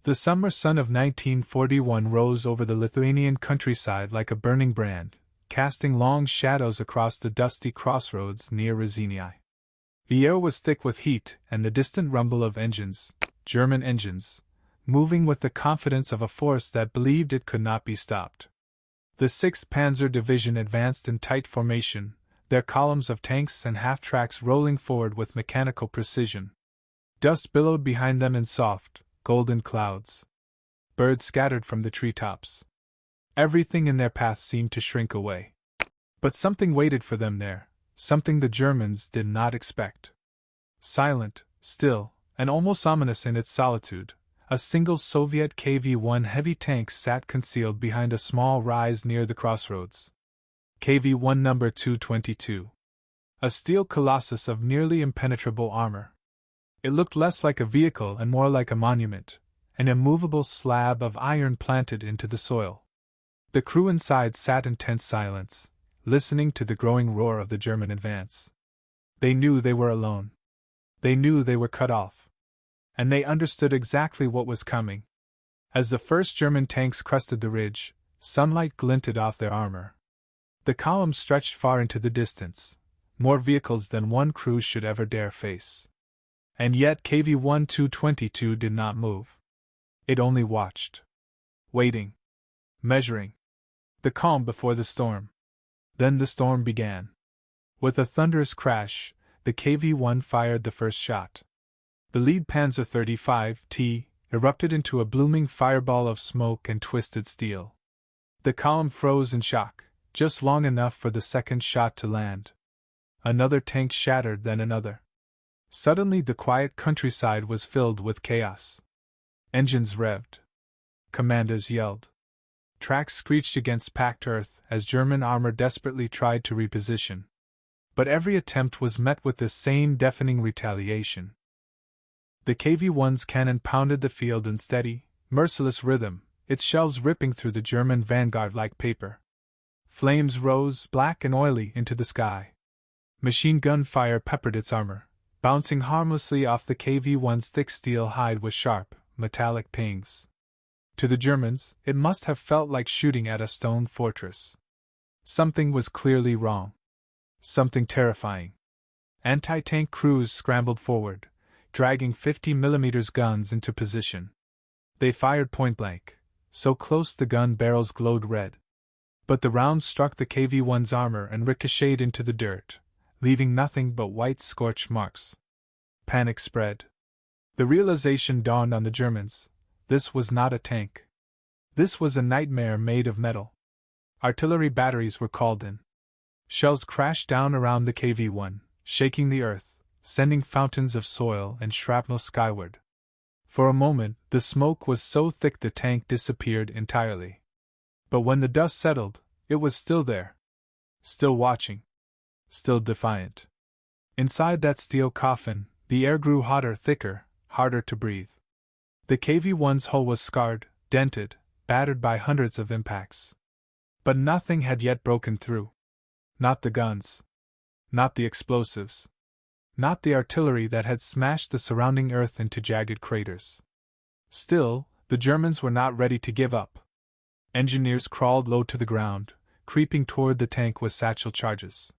The summer sun of 1941 rose over the Lithuanian countryside like a burning brand, casting long shadows across the dusty crossroads near Rzyni. The air was thick with heat and the distant rumble of engines, German engines, moving with the confidence of a force that believed it could not be stopped. The 6th Panzer Division advanced in tight formation, their columns of tanks and half-tracks rolling forward with mechanical precision. Dust billowed behind them in soft, golden clouds. Birds scattered from the treetops. Everything in their path seemed to shrink away. But something waited for them there, something the Germans did not expect. Silent, still, and almost ominous in its solitude, a single Soviet KV-1 heavy tank sat concealed behind a small rise near the crossroads. KV-1 number 222. A steel colossus of nearly impenetrable armor. It looked less like a vehicle and more like a monument, an immovable slab of iron planted into the soil. The crew inside sat in tense silence, listening to the growing roar of the German advance. They knew they were alone. They knew they were cut off. And they understood exactly what was coming. As the first German tanks crested the ridge, sunlight glinted off their armor. The column stretched far into the distance, more vehicles than one crew should ever dare face. And yet KV-1 222 did not move. It only watched. Waiting. Measuring. The calm before the storm. Then the storm began. With a thunderous crash, the KV-1 fired the first shot. The lead Panzer 35T erupted into a blooming fireball of smoke and twisted steel. The column froze in shock, just long enough for the second shot to land. Another tank shattered, then another. Suddenly the quiet countryside was filled with chaos. Engines revved. Commanders yelled. Tracks screeched against packed earth as German armor desperately tried to reposition. But every attempt was met with the same deafening retaliation. The KV-1's cannon pounded the field in steady, merciless rhythm, its shells ripping through the German vanguard like paper. Flames rose, black and oily, into the sky. Machine gun fire peppered its armor, bouncing harmlessly off the KV-1's thick steel hide with sharp, metallic pings. To the Germans, it must have felt like shooting at a stone fortress. Something was clearly wrong. Something terrifying. Anti-tank crews scrambled forward, dragging 50mm guns into position. They fired point-blank, so close the gun barrels glowed red. But the rounds struck the KV-1's armor and ricocheted into the dirt, leaving nothing but white scorch marks. Panic spread. The realization dawned on the Germans. This was not a tank. This was a nightmare made of metal. Artillery batteries were called in. Shells crashed down around the KV-1, shaking the earth, sending fountains of soil and shrapnel skyward. For a moment, the smoke was so thick the tank disappeared entirely. But when the dust settled, it was still there. Still watching. Still defiant. Inside that steel coffin, the air grew hotter, thicker, harder to breathe. The KV-1's hull was scarred, dented, battered by hundreds of impacts. But nothing had yet broken through. Not the guns. Not the explosives. Not the artillery that had smashed the surrounding earth into jagged craters. Still, the Germans were not ready to give up. Engineers crawled low to the ground, creeping toward the tank with satchel charges.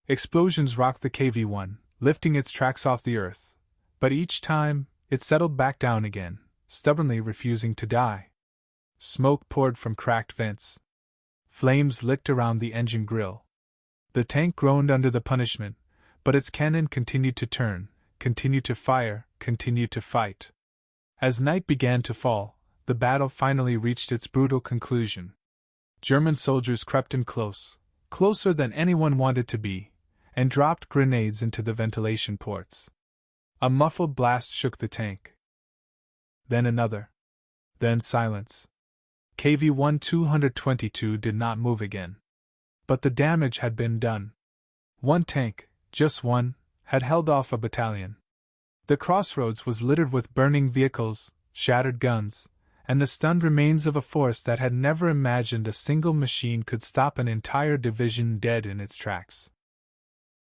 Explosions rocked the KV-1, lifting its tracks off the earth, but each time, it settled back down again, stubbornly refusing to die. Smoke poured from cracked vents. Flames licked around the engine grill. The tank groaned under the punishment, but its cannon continued to turn, continued to fire, continued to fight. As night began to fall, the battle finally reached its brutal conclusion. German soldiers crept in close, closer than anyone wanted to be, and dropped grenades into the ventilation ports. A muffled blast shook the tank. Then another. Then silence. KV-1 222 did not move again. But the damage had been done. One tank, just one, had held off a battalion. The crossroads was littered with burning vehicles, shattered guns, and the stunned remains of a force that had never imagined a single machine could stop an entire division dead in its tracks.